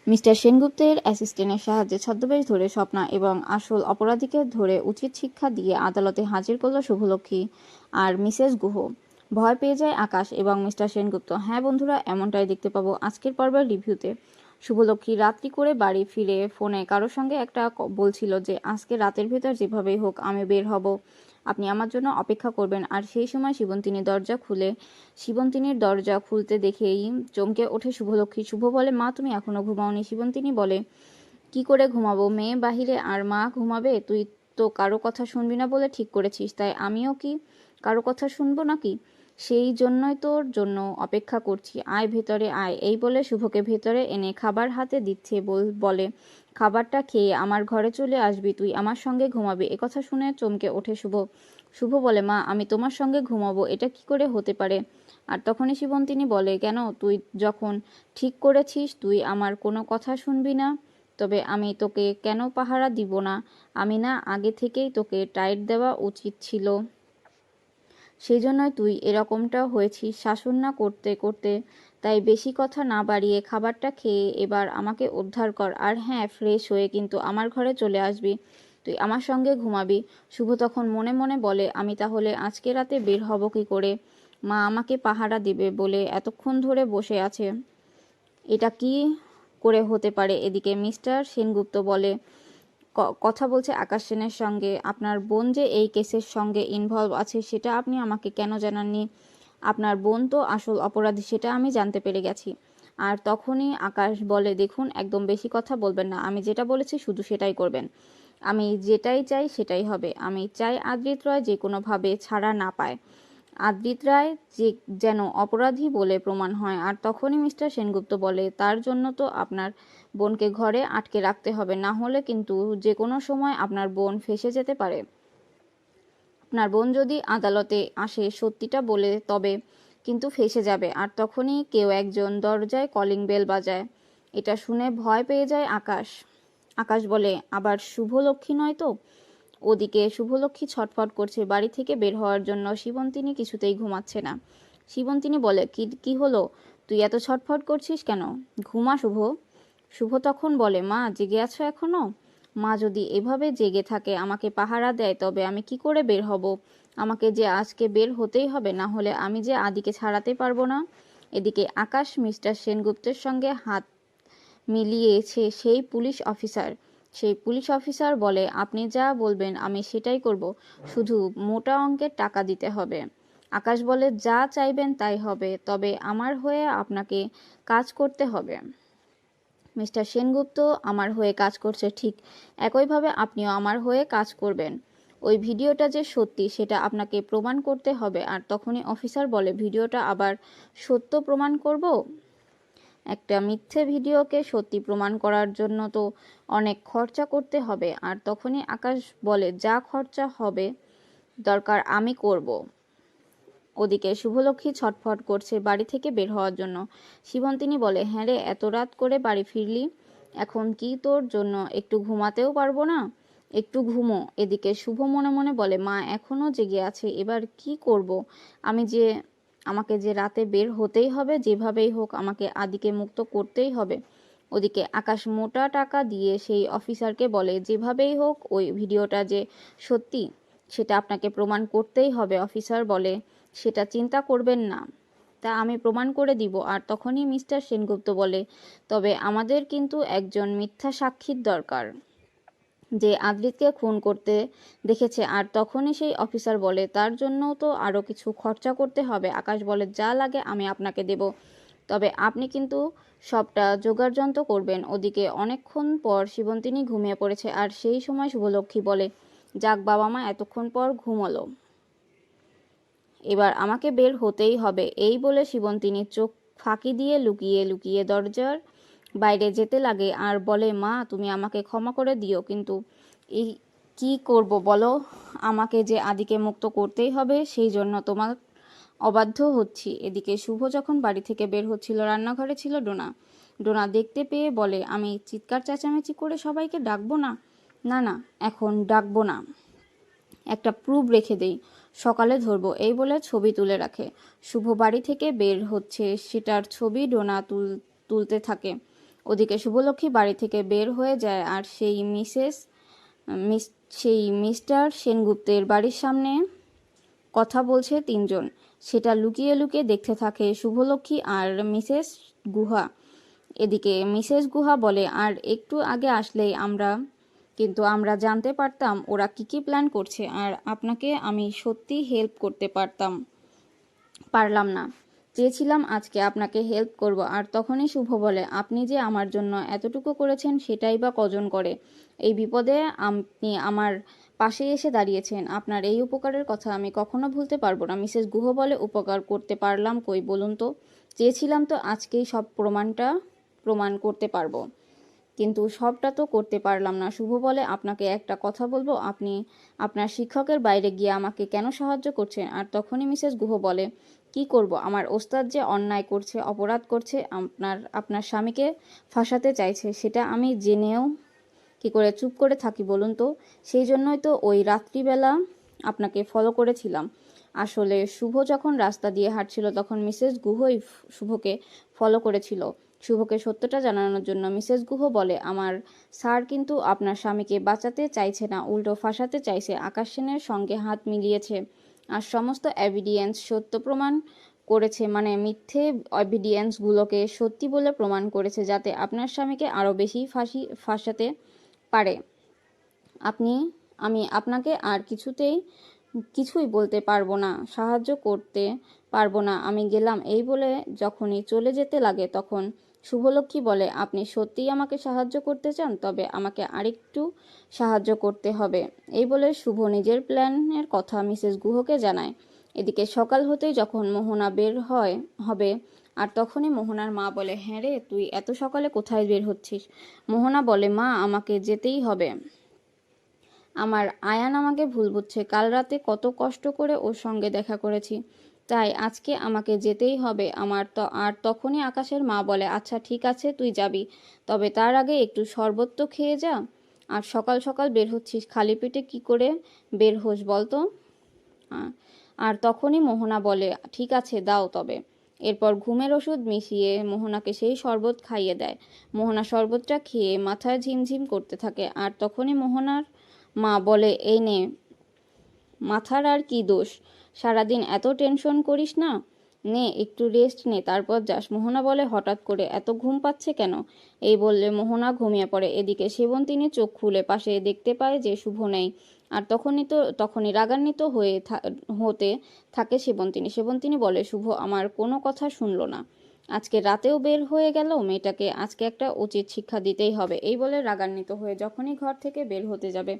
Mister সেনগুপ্তের অ্যাসিস্ট্যান্টের সাহায্যে ছদ্মবেশ ধরে স্বপ্না এবং আসল অপরাধীকে ধরে উচিত শিক্ষা দিয়ে আদালতে হাজির করল শুভলক্ষ্মী আর মিসেস গুহ। ভয় পেয়ে যায় আকাশ এবং মিস্টার সেনগুপ্ত। হ্যাঁ বন্ধুরা, এমনটাই দেখতে পাবো আজকের পর্বের রিভিউতে। শুভলক্ষ্মী রাত্রি করে বাড়ি ফিরে ফোনে কারোর সঙ্গে একটা বলছিল যে আজকে রাতের ভেতর যেভাবেই হোক আমি বের হব, আপনি আমার জন্য অপেক্ষা করবেন। আর সেই সময় শিবন্তিনীর দরজা খুলতে দেখেই চমকে ওঠে শুভলক্ষ্মী। শুভ বলে, মা তুমি এখনো ঘুমাওনি? শিবন্তিনী বলে, কি করে ঘুমাবো, মেয়ে বাহিরে আর মা ঘুমাবে? তুই তো কারো কথা শুনবি না বলে ঠিক করেছিস, তাই আমিও কি কারো কথা শুনবো নাকি? সেই জন্যই তোর জন্য অপেক্ষা করছি, আয় ভেতরে আয়। এই বলে শুভকে ভেতরে এনে খাবার হাতে দিচ্ছে। বলে, খাবারটা খেয়ে আমার ঘরে চলে আসবি, তুই আমার সঙ্গে ঘুমাবি। একথা শুনে চমকে ওঠে শুভ। শুভ বলে, মা আমি তোমার সঙ্গে ঘুমাবো, এটা কি করে হতে পারে? আর তখনই শিবন্তিনী বলে, কেন, তুই যখন ঠিক করেছিস তুই আমার কোনো কথা শুনবি না, তবে আমি তোকে কেন পাহারা দিব না? আমি না আগে থেকেই তোকে টাইট দেওয়া উচিত ছিল, সেই জন্যই তুই এরকমটা হয়েছিস শাসন না করতে করতে। তাই বেশি কথা না বাড়িয়ে খাবারটা খেয়ে এবার আমাকে উদ্ধার কর। আর হ্যাঁ, ফ্রেশ হয়ে কিন্তু আমার ঘরে চলে আসবি, তুই আমার সঙ্গে ঘুমাবি। শুভ তখন মনে মনে বলে, আমি তাহলে আজকে রাতে বের হব কি করে? মা আমাকে পাহারা দেবে বলে এতক্ষণ ধরে বসে আছে, এটা কি করে হতে পারে? এদিকে মিস্টার সেনগুপ্ত বলে, কথা বলছে আকাশ সেনের সঙ্গে। আপনার বোন যে এই কেসের সঙ্গে ইনভলভ আছে সেটা আপনি আমাকে কেন জানাননি? আপনার বোন তো আসল অপরাধী, সেটা আমি জানতে পেরে গেছি। আর তখনই আকাশ বলে, দেখুন একদম বেশি কথা বলবেন না, আমি যেটা বলেছি শুধু সেটাই করবেন। আমি যেটাই চাই সেটাই হবে। আমি চাই আদ্রিত রয় যে কোনোভাবে ছাড়া না পায়, আদ্রিত রায় যে যেন অপরাধী বলে প্রমাণ হয়। আর তখনই মিস্টার সেনগুপ্ত বলে, তার জন্য তো আপনার বোনকে ঘরে আটকে রাখতে হবে, না হলে কিন্তু যে কোনো সময় আপনার বোন ফেঁসে যেতে পারে। আপনার বোন যদি আদালতে আসে সত্যিটা বলে তবে কিন্তু ফেঁসে যাবে। আর তখনই কেউ একজন দরজায় কলিং বেল বাজায়। এটা শুনে ভয় পেয়ে যায় আকাশ। আকাশ বলে, আবার শুভলক্ষ্মী নয় তো? ওদিকে শুভলক্ষ্মী ছটফট করছে বাড়ি থেকে বের হওয়ার জন্য। শিবন্তিনী কিছুতেই ঘুমাচ্ছে না। শিবন্তিনী বলে, কি হলো, তুই এত ছটফট করছিস কেন? ঘুমা শুভ। শুভ তখন বলে, মা জেগে আছো এখনো? মা যদি এভাবে জেগে থাকে আমাকে পাহারা দেয় তবে আমি কি করে বের হব? আমাকে যে আজকে বের হতেই হবে, না হলে আমি যে আদিকে ছাড়াতে পারবো না। এদিকে আকাশ মিস্টার সেনগুপ্তের সঙ্গে হাত মিলিয়েছে সেই পুলিশ অফিসার বলে, আপনি যা বলবেন আমি সেটাই করব, শুধু মোটা অঙ্কের টাকা দিতে হবে। আকাশ বলে, যা চাইবেন তাই হবে, তবে আমার হয়ে আপনাকে কাজ করতে হবে। মিস্টার সেনগুপ্ত আমার হয়ে কাজ করছে, ঠিক একইভাবে আপনিও আমার হয়ে কাজ করবেন। ওই ভিডিওটা যে সত্যি সেটা আপনাকে প্রমাণ করতে হবে। আর তখনই অফিসার বলে, ভিডিওটা আবার সত্য প্রমাণ করব? একটা মিথ্যে ভিডিওকে সত্যি প্রমাণ করার জন্য তো অনেক খরচা করতে হবে। আর তখনই আকাশ বলে, যা খরচা হবে দরকার আমি করব। ওদিকে শুভলক্ষ্মী ছটফট করছে বাড়ি থেকে বের হওয়ার জন্য। শিবন্তিনী বলে, হ্যাঁ রে, এত রাত করে বাড়ি ফিরলি, এখন কি তোর জন্য একটু ঘুমাতেও পারবো না? একটু ঘুমো। এদিকে শুভ মনে মনে বলে, মা এখনো জেগে আছে, এবার কি করব? আমাকে যে রাতে বের হতেই হবে, যেভাবেই হোক আমাকে আদিকে মুক্ত করতেই হবে। ওদিকে আকাশ মোটা টাকা দিয়ে সেই অফিসারকে বলে, যেভাবেই হোক ওই ভিডিওটা যে সত্যি সেটা আপনাকে প্রমাণ করতেই হবে। অফিসার বলে, সেটা চিন্তা করবেন না, তা আমি প্রমাণ করে দিব। আর তখনই মিস্টার সেনগুপ্ত বলে, তবে আমাদের কিন্তু একজন মিথ্যা সাক্ষীর দরকার যে আদ্রিতকে খুন করতে দেখেছে। আর তখনই সেই অফিসার বলে, তার জন্যও তো আরও কিছু খরচা করতে হবে। আকাশ বলে, যা লাগে আমি আপনাকে দেব, তবে আপনি কিন্তু সবটা জোগাড়যন্ত্র করবেন। ওদিকে অনেকক্ষণ পর শিবন্তিনী ঘুমিয়ে পড়েছে। আর সেই সময় শুভলক্ষ্মী বলে, যাক বাবা মা এতক্ষণ পর ঘুমলো, এবার আমাকে বের হতেই হবে। এই বলে শিবন্তিনীর চোখ ফাঁকি দিয়ে লুকিয়ে লুকিয়ে দরজার বাইরে যেতে লাগে আর বলে, মা তুমি আমাকে ক্ষমা করে দিও, কিন্তু এই কি করব বলো? আমাকে যে আদিকে মুক্ত করতেই হবে, সেই জন্য তোমার অবাধ্য হচ্ছি। এদিকে শুভ যখন বাড়ি থেকে বের হচ্ছিল, রান্নাঘরে ছিল ডোনা। ডোনা দেখতে পেয়ে বলে, আমি চিৎকার চেঁচামেচি করে সবাইকে ডাকবো না? না না, এখন ডাকবো না, একটা প্রুফ রেখে দেই, সকালে ধরবো। এই বলে ছবি তুলে রাখে। শুভ বাড়ি থেকে বের হচ্ছে, সেটার ছবি ডোনা তুলতে থাকে। ওদিকে শুভলক্ষ্মী বাড়ি থেকে বের হয়ে যায় আর সেই মিস্টার সেনগুপ্তের বাড়ির সামনে কথা বলছে তিনজন, সেটা লুকিয়ে লুকিয়ে দেখতে থাকে শুভলক্ষ্মী আর মিসেস গুহা। এদিকে মিসেস গুহা বলে, আর একটু আগে আসলেই কিন্তু আমরা জানতে পারতাম ওরা কি প্ল্যান করছে, আর আপনাকে আমি সত্যি হেল্প করতে পারলাম না। চেয়েছিলাম আজকে আপনাকে হেল্প করব। আর তখনই শুভ বলে, আপনি যে আমার জন্য এতটুকু করেছেন সেটাই বা কজন করে। এই বিপদে আপনি আমার পাশে এসে দাঁড়িয়েছেন, আপনার এই উপকারের কথা আমি কখনো ভুলতে পারবো না। মিসেস গুহ বলে, উপকার করতে পারলাম কই বলুন তো? চেয়েছিলাম তো আজকেই সব প্রমাণ করতে পারবো, কিন্তু সবটা তো করতে পারলাম না। শুভ বলে, আপনাকে একটা কথা বলবো, আপনি আপনার শিক্ষকের বাইরে গিয়ে আমাকে কেন সাহায্য করছেন? আর তখনই মিসেস গুহ বলে, কি করব, আমার ওস্তাদ যে অন্যায় করছে, অপরাধ করছে, আপনার স্বামীকে ফাঁসাতে চাইছে, সেটা আমি জেনেও কি করে চুপ করে থাকি বলুন তো? সেই জন্যই তো ওই রাত্রিবেলা আপনাকে ফলো করেছিলাম। আসলে শুভ যখন রাস্তা দিয়ে হাঁটছিল তখন মিসেস গুহই শুভকে ফলো করেছিল, শুভকে সত্যটা জানানোর জন্য। মিসেস গুহ বলে, আমার স্যার কিন্তু আপনার স্বামীকে বাঁচাতে চাইছে না, উল্টো ফাঁসাতে চাইছে। আকাশ সেনের সঙ্গে হাত মিলিয়েছে আর সমস্ত এভিডিয়েন্স সত্য প্রমাণ করেছে, মানে মিথ্যে এভিডিয়েন্সগুলোকে সত্যি বলে প্রমাণ করেছে, যাতে আপনার স্বামীকে আরও বেশি ফাঁসাতে পারে। আমি আপনাকে আর কিছুই বলতে পারবো না, সাহায্য করতে পারবো না, আমি গেলাম। এই বলে যখনই চলে যেতে লাগে তখন শুভলক্ষ্মী বলে, আপনি সত্যিই আমাকে সাহায্য করতে চান? তবে আমাকে আরেকটু সাহায্য করতে হবে। এই বলে শুভ নিজের প্ল্যানের কথা মিসেস গুহকে জানায়। এদিকে সকাল হতেই যখন মোহনা হবে আর তখনই মোহনার মা বলে, হ্যাঁ রে, তুই এত সকালে কোথায় বের হচ্ছিস? মোহনা বলে, মা, আমাকে যেতেই হবে। আমার আয়ান আমাকে ভুল বুঝছে, কাল রাতে কত কষ্ট করে ওর সঙ্গে দেখা করেছি, তাই আজকে আমাকে যেতেই হবে। আর তখনই আকাশের মা বলে, আচ্ছা ঠিক আছে, তুই যাবি, তবে তার আগে একটু শরবত তো খেয়ে যা। আর সকাল সকাল বের হচ্ছিস, খালি পেটে কি করে বের হোস বলতো? আর তখনই মোহনা বলে, ঠিক আছে, দাও তবে। এরপর ঘুমের ওষুধ মিশিয়ে মোহনাকে সেই শরবত খাইয়ে দেয়। মোহনা শরবতটা খেয়ে মাথায় ঝিমঝিম করতে থাকে। আর তখনই মোহনার মা বলে, এই নে, মাথার আর কি দোষ, সারাদিন এত টেনশন করিস না, নে একটু রেস্ট নে, তারপর যাস। মোহনা বলে, হঠাৎ করে এত ঘুম পাচ্ছে কেন? এই বললে মোহনা ঘুমিয়ে পড়ে। এদিকে সেবন্তিনী চোখ খুলে পাশে দেখতে পায় যে শুভ নেই। আর তখনই রাগান্বিত হতে থাকে সেবন্তিনী বলে, শুভ আমার কোনো কথা শুনলো না, আজকে রাতেও বের হয়ে গেল, মেয়েটাকে আজকে একটা উচিত শিক্ষা দিতেই হবে। এই বলে রাগান্বিত হয়ে যখনই ঘর থেকে বের হতে যাবে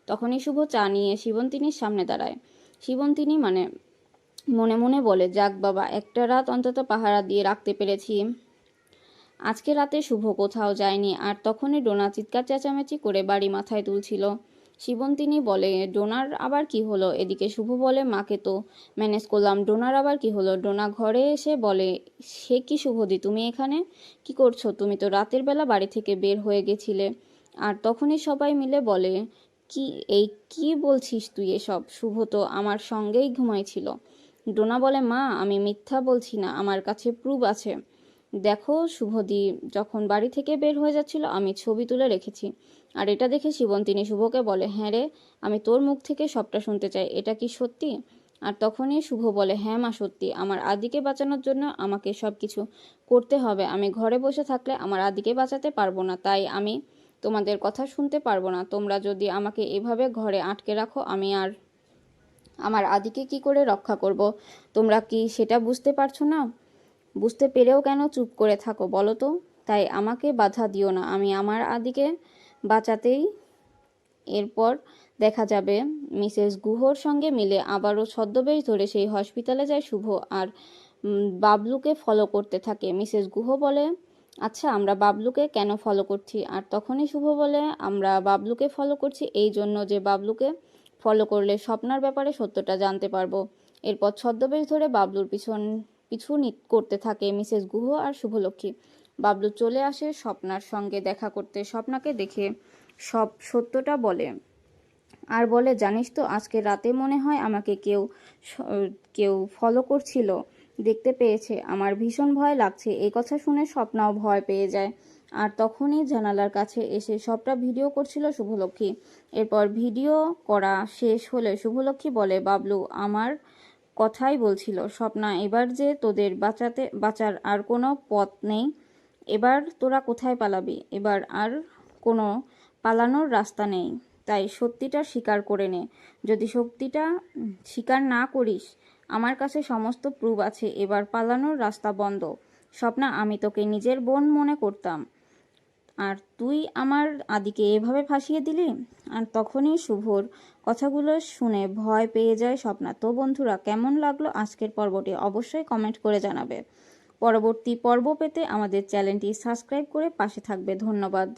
তখনই শুভ চা নিয়ে শিবন্তিনীর সামনে দাঁড়ায়। শিবন্তিনী মনে মনে বলে, যাক বাবা, একটা রাত অন্তত পাহারা দিয়ে রাখতে পেরেছি। আজকে রাতে শুভ কোথাও যায়নি। আর তখনই ডোনা চিৎকার চেঁচামেচি করে বাড়ি মাথায় তুলছিল। শিবন্তিনী বলে, ডোনার আবার কি হলো? এদিকে শুভ বলে, মাকে তো ম্যানেজ করলাম, ডোনার আবার কি হলো? ডোনা ঘরে এসে বলে, সে কি শুভদি, তুমি এখানে কি করছো? তুমি তো রাতের বেলা বাড়ি থেকে বের হয়ে গেছিলে। আর তখনই সবাই মিলে বলে, কি বলছিস তুই এসব? শুভ তো আমার সঙ্গেই ঘুমাইছিল। ডোনা বলে, মা, আমি মিথ্যা বলছি না, আমার কাছে প্রুফ আছে। দেখো, শুভদি যখন বাড়ি থেকে বের হয়ে যাচ্ছিল আমি ছবি তুলে রেখেছি। আর এটা দেখে শিবন্তিনী শুভকে বলে, হ্যাঁ রে, আমি তোর মুখ থেকে সবটা শুনতে চাই, এটা কি সত্যি? আর তখনই শুভ বলে, হ্যাঁ মা, সত্যি। আমার আদিকে বাঁচানোর জন্য আমাকে সব কিছু করতে হবে। আমি ঘরে বসে থাকলে আমার আদিকে বাঁচাতে পারবো না, তাই আমি তোমাদের কথা শুনতে পারবো না। তোমরা যদি আমাকে এভাবে ঘরে আটকে রাখো, আমি আর আমার আদিকে কি করে রক্ষা করব? তোমরা কি সেটা বুঝতে পারছো না? বুঝতে পেরেও কেন চুপ করে থাকো বলো তো? তাই আমাকে বাধা দিও না, আমি আমার আদিকে বাঁচাতেই। এরপর দেখা যাবে মিসেস গুহর সঙ্গে মিলে আবারও ছদ্মবেশ ধরে সেই হসপিটালে যায় শুভ আর বাবলুকে ফলো করতে থাকে। মিসেস গুহ বলে, আচ্ছা, আমরা বাবলুকে কেন ফলো করছি? আর তখনই শুভ বলে, আমরা বাবলুকে ফলো করছি এই জন্য যে বাবলুকে ফলো করলে স্বপ্নার ব্যাপারে সত্যটা জানতে পারবো। এরপর ছদ্মবেশ ধরে বাবলুর পিছু করতে থাকে মিসেস গুহ আর শুভলক্ষ্মী। বাবলু চলে আসে স্বপ্নার সঙ্গে দেখা করতে। স্বপ্নাকে দেখে সব সত্যটা বলে আর বলে, জানিস তো, আজকে রাতে মনে হয় আমাকে কেউ ফলো করছিল। দেখতে পেয়েছে। আমার ভীষণ ভয় লাগছে। এই কথা শুনে স্বপ্নাও ভয় পেয়ে যায়। আর তখনই জানালার কাছে এসে সবটা ভিডিও করছিল শুভলক্ষ্মী। এরপর ভিডিও করা শেষ হলে শুভলক্ষ্মী বলে, বাবলু আমার কথাই বলছিল স্বপ্না, এবার যে তোদের বাঁচার আর কোনো পথ নেই। এবার তোরা কোথায় পালাবি? এবার আর কোনো পালানোর রাস্তা নেই। তাই সত্যিটা স্বীকার করে নে। যদি সত্যিটা স্বীকার না করিস, আমার কাছে সমস্ত প্রুফ আছে। এবার পালানোর রাস্তা বন্ধ। স্বপ্না, আমি তোকে নিজের বোন মনে করতাম, আর তুই আমার আদিকে এভাবে ফাঁসিয়ে দিলি। আর তখনই শুভর কথাগুলো শুনে ভয় পেয়ে যায় স্বপ্না। তো বন্ধুরা, কেমন লাগলো আজকের পর্বটি অবশ্যই কমেন্ট করে জানাবে। পরবর্তী পর্ব পেতে আমাদের চ্যানেলটি সাবস্ক্রাইব করে পাশে থাকবে। ধন্যবাদ।